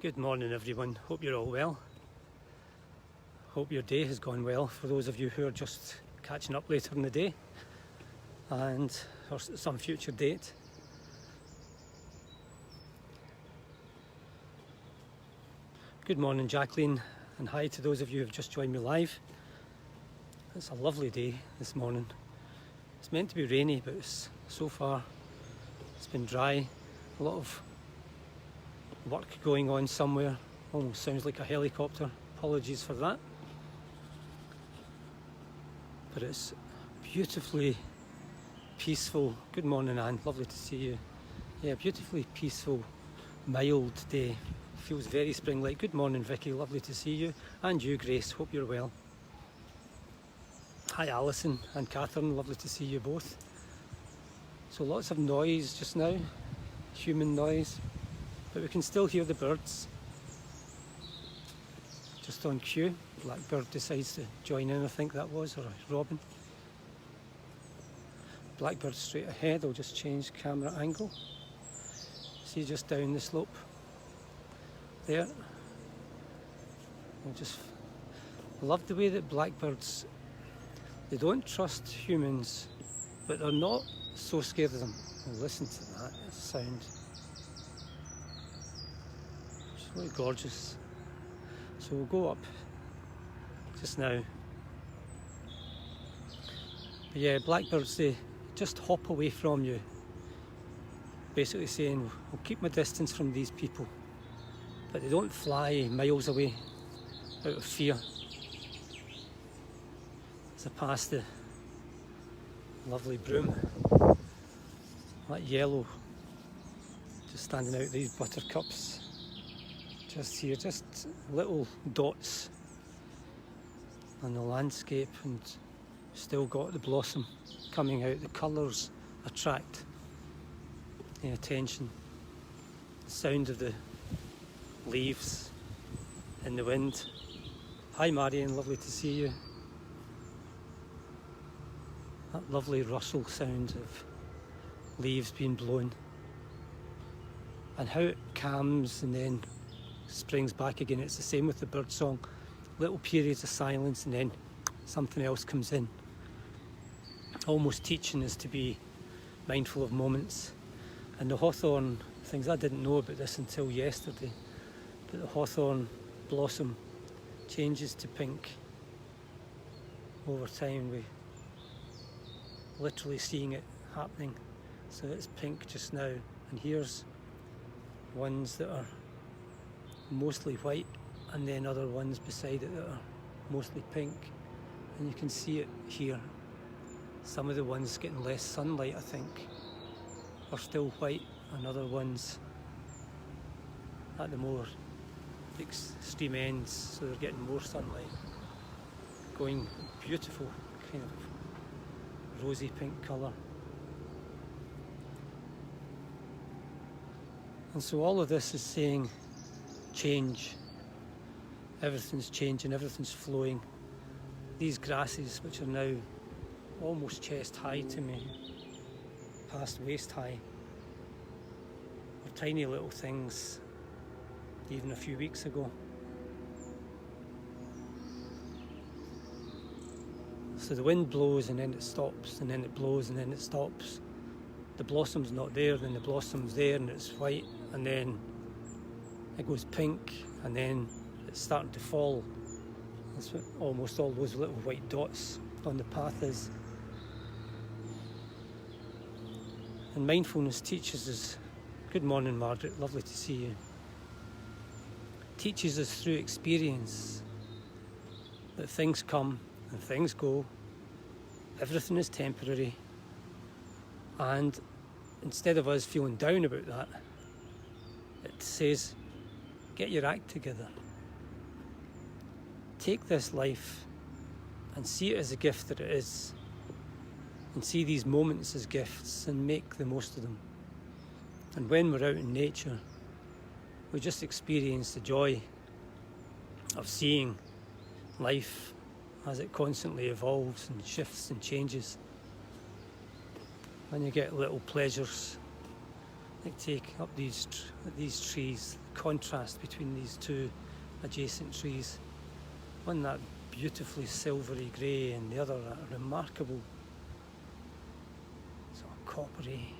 Good morning everyone, hope you're all well. Hope your day has gone well for those of you who are just catching up later in the day and or some future date. Good morning Jacqueline, and hi to those of you who have just joined me live. It's a lovely day this morning. It's meant to be rainy, but so far it's been dry. A lot of work going on somewhere. Almost sounds like a helicopter. Apologies for that. But it's beautifully peaceful. Good morning Anne, lovely to see you. Yeah, beautifully peaceful, mild day. Feels very spring-like. Good morning Vicky, lovely to see you. And you Grace, hope you're well. Hi Alison and Catherine, lovely to see you both. So lots of noise just now, human noise, but we can still hear the birds. Just on cue, Blackbird decides to join in, I think that was, or a robin. Blackbird straight ahead. I'll just change camera angle. See just down the slope there. I just love the way that blackbirds, they don't trust humans, but they're not so scared of them. Oh, listen to that sound. It's really gorgeous. So we'll go up just now. But yeah, blackbirds, they just hop away from you, basically saying, I'll keep my distance from these people. But they don't fly miles away out of fear. As I pass the lovely broom, that yellow just standing out, these buttercups just here, just little dots on the landscape, and still got the blossom coming out. The colours attract the attention. The sound of the leaves in the wind. Hi Marion, lovely to see you. That lovely rustle sound of leaves being blown, and how it calms and then springs back again. It's the same with the bird song. Little periods of silence and then something else comes in. Almost teaching us to be mindful of moments. And the hawthorn things, I didn't know about this until yesterday, but the hawthorn blossom changes to pink over time. We literally seeing it happening. So it's pink just now, and here's ones that are mostly white, and then other ones beside it that are mostly pink, and you can see it here. Some of the ones getting less sunlight, I think, are still white, and other ones at the more extreme ends, so they're getting more sunlight, going beautiful kind of rosy pink colour. And so all of this is saying change. Everything's changing, everything's flowing. These grasses, which are now almost chest high to me, past waist high, were tiny little things even a few weeks ago. So the wind blows and then it stops, and then it blows and then it stops. The blossom's not there, then the blossom's there and it's white, and then it goes pink, and then it's starting to fall. That's what almost all those little white dots on the path is. And Mindfulness Teachers is, good morning Margaret, lovely to see you, teaches us through experience that things come and things go, everything is temporary, and instead of us feeling down about that, it says, get your act together. Take this life and see it as a gift that it is, and see these moments as gifts and make the most of them. And when we're out in nature, we just experience the joy of seeing life as it constantly evolves and shifts and changes. And you get little pleasures Like take up these trees, contrast between these two adjacent trees. One that beautifully silvery grey and the other that remarkable sort of coppery,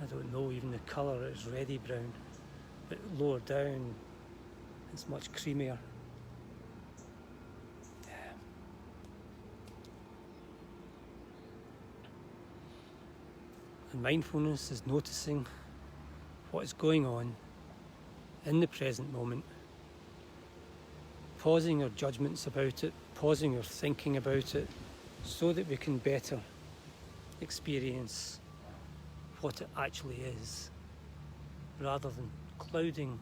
I don't know even the colour, it's reddy brown, but lower down it's much creamier. And mindfulness is noticing what is going on in the present moment, pausing our judgments about it, pausing our thinking about it, so that we can better experience what it actually is, rather than clouding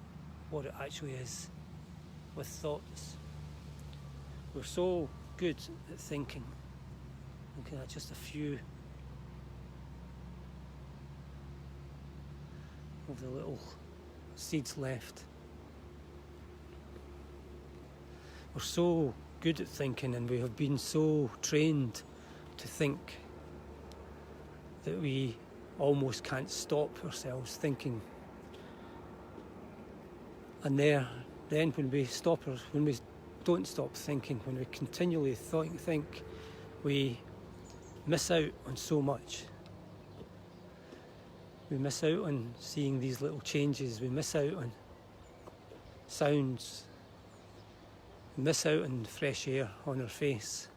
what it actually is with thoughts. We're so good at thinking. Looking at just a few of the little seeds left. We're so good at thinking, and we have been so trained to think that we almost can't stop ourselves thinking. And then when we don't stop thinking, when we continually think, we miss out on so much. We miss out on seeing these little changes. We miss out on sounds. We miss out on fresh air on our face,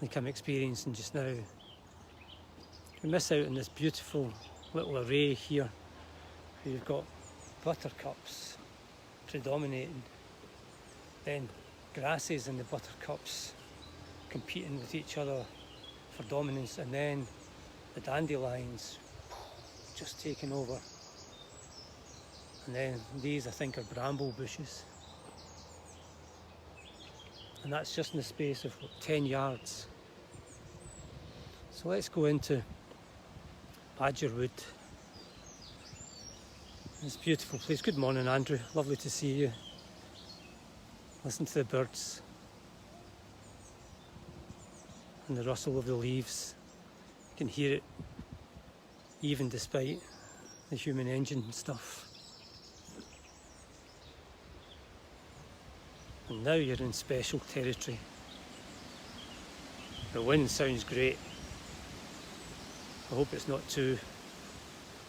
like I'm experiencing just now. We miss out on this beautiful little array here. We've got buttercups predominating, then grasses and the buttercups competing with each other for dominance, and then the dandelions just taking over. And then these, I think, are bramble bushes. And that's just in the space of 10 yards. So let's go into Badgerwood. It's a beautiful place. Good morning, Andrew. Lovely to see you. Listen to the birds and the rustle of the leaves. You can hear it even despite the human engine and stuff. And now you're in special territory. The wind sounds great. I hope it's not too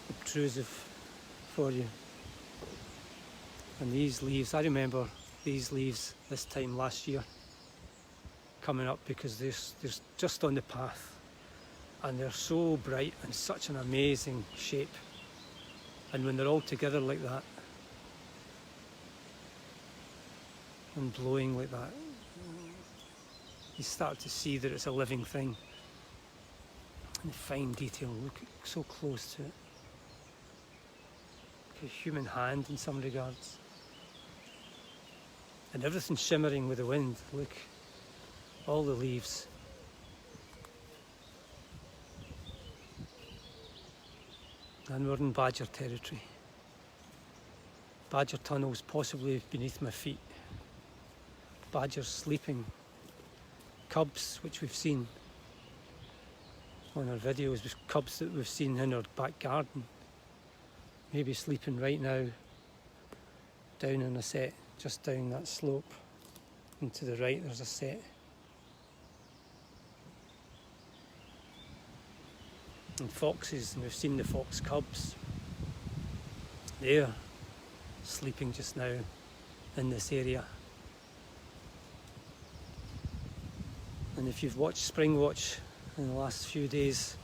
obtrusive for you. And these leaves, I remember these leaves this time last year coming up, because they're just on the path, and they're so bright and such an amazing shape. And when they're all together like that and blowing like that, you start to see that it's a living thing. And the fine detail, look so close to it. Like a human hand in some regards. And everything's shimmering with the wind. Look, all the leaves. And we're in badger territory. Badger tunnels possibly beneath my feet. Badgers sleeping. Cubs, which we've seen on our videos, with cubs that we've seen in our back garden. Maybe sleeping right now down in a set, just down that slope. And to the right there's a set. And foxes, and we've seen the fox cubs. They're sleeping just now in this area. And if you've watched Spring Watch in the last few days,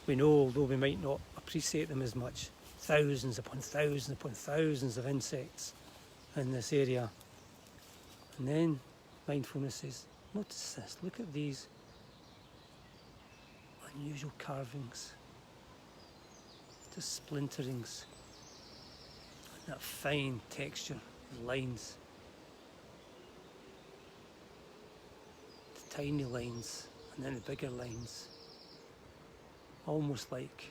we know, although we might not appreciate them as much, thousands upon thousands upon thousands of insects in this area. And then mindfulness is, notice this, look at these unusual carvings, just splinterings, and that fine texture of lines, the tiny lines and then the bigger lines, almost like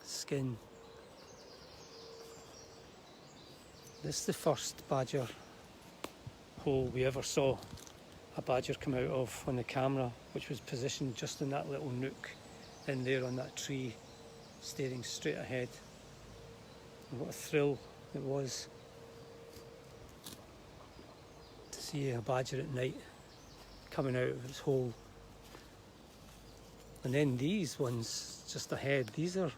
skin. This is the first badger hole we ever saw a badger come out of on the camera, which was positioned just in that little nook in there on that tree, staring straight ahead. And what a thrill it was to see a badger at night coming out of its hole. And then these ones just ahead, these are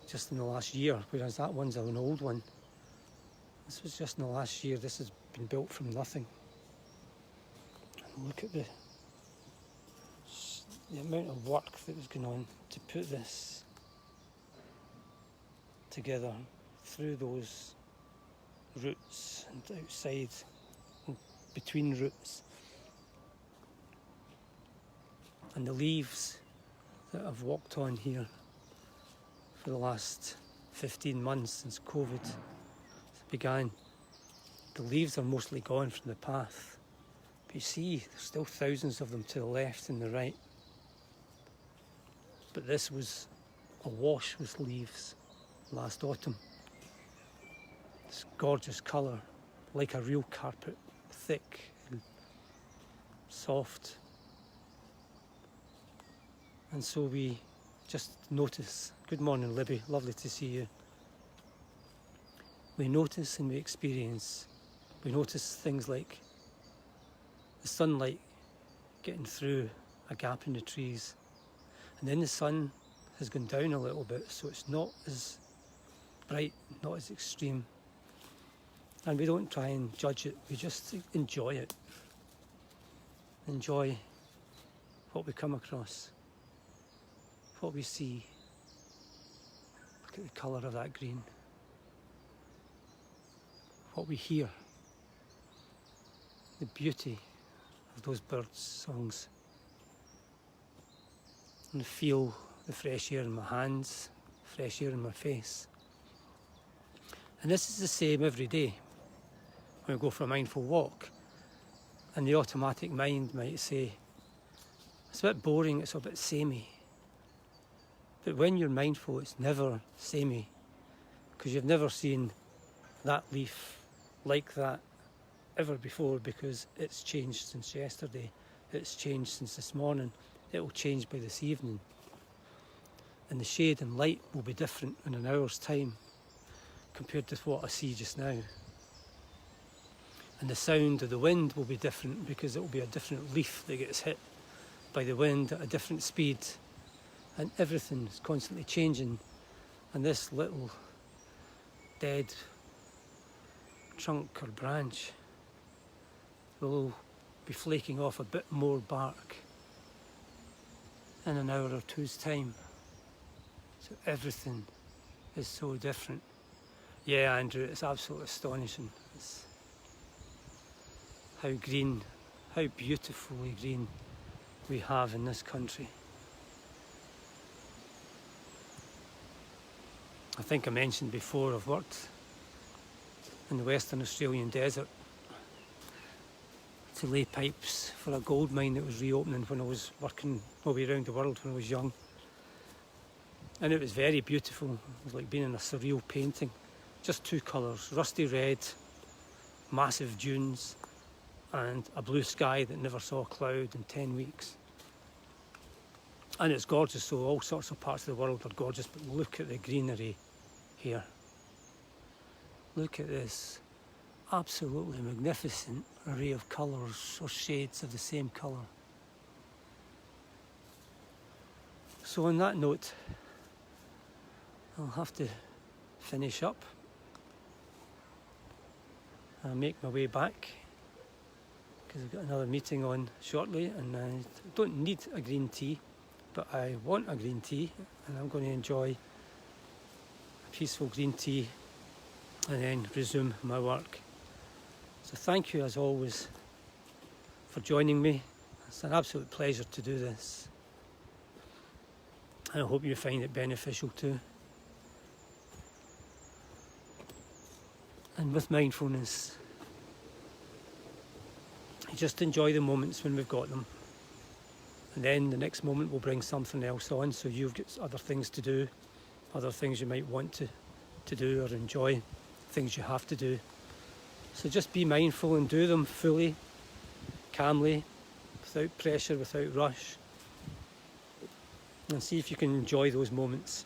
just in the last year, whereas that one's an old one. This was just in the last year. This has been built from nothing. And look at the amount of work that was going on to put this together through those roots and outside and between roots. And the leaves that I've walked on here for the last 15 months since COVID began, the leaves are mostly gone from the path. But you see, there's still thousands of them to the left and the right. But this was awash with leaves last autumn. This gorgeous colour, like a real carpet, thick and soft. And so we just notice. Good morning, Libby, lovely to see you. We notice and we experience. We notice things like the sunlight getting through a gap in the trees. And then the sun has gone down a little bit, so it's not as bright, not as extreme. And we don't try and judge it, we just enjoy it. Enjoy what we come across, what we see. Look at the colour of that green. What we hear, the beauty of those birds' songs. And feel the fresh air in my hands, fresh air in my face. And this is the same every day when we go for a mindful walk. And the automatic mind might say, it's a bit boring, it's a bit samey. But when you're mindful, it's never samey, because you've never seen that leaf like that ever before, because it's changed since yesterday, it's changed since this morning, it will change by this evening. And the shade and light will be different in an hour's time compared to what I see just now. And the sound of the wind will be different, because it will be a different leaf that gets hit by the wind at a different speed. And everything is constantly changing. And this little dead trunk or branch will be flaking off a bit more bark in an hour or two's time. So everything is so different. Yeah, Andrew, it's absolutely astonishing. It's how green, how beautifully green we have in this country. I think I mentioned before, I've worked in the Western Australian desert to lay pipes for a gold mine that was reopening when I was working all the way around the world when I was young. And it was very beautiful. It was like being in a surreal painting. Just two colours, rusty red, massive dunes, and a blue sky that never saw a cloud in 10 weeks. And it's gorgeous, so all sorts of parts of the world are gorgeous, but look at the greenery here. Look at this absolutely magnificent array of colours or shades of the same colour. So on that note, I'll have to finish up. I'll make my way back because I've got another meeting on shortly, and I don't need a green tea, but I want a green tea, and I'm going to enjoy a peaceful green tea and then resume my work. So thank you as always for joining me. It's an absolute pleasure to do this, and I hope you find it beneficial too. And with mindfulness, you just enjoy the moments when we've got them. And then the next moment will bring something else on, so you've got other things to do, other things you might want to do or enjoy, things you have to do. So just be mindful and do them fully, calmly, without pressure, without rush. and see if you can enjoy those moments.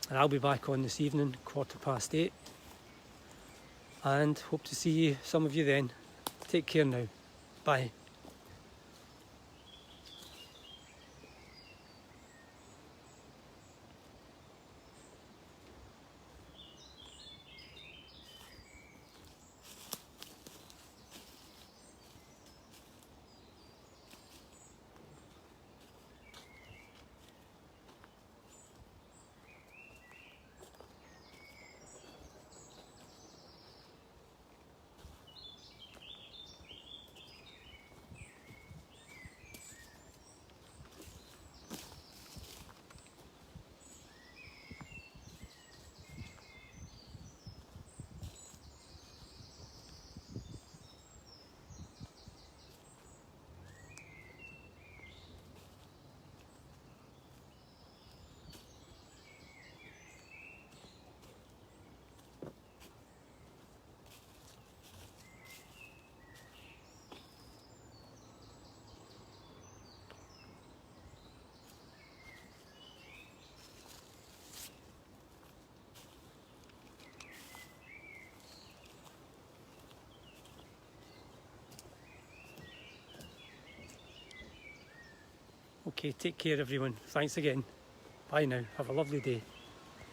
And I'll be back on this evening, 8:15, and hope to see some of you then. Take care now. Bye. Okay, take care everyone. Thanks again. Bye now. Have a lovely day.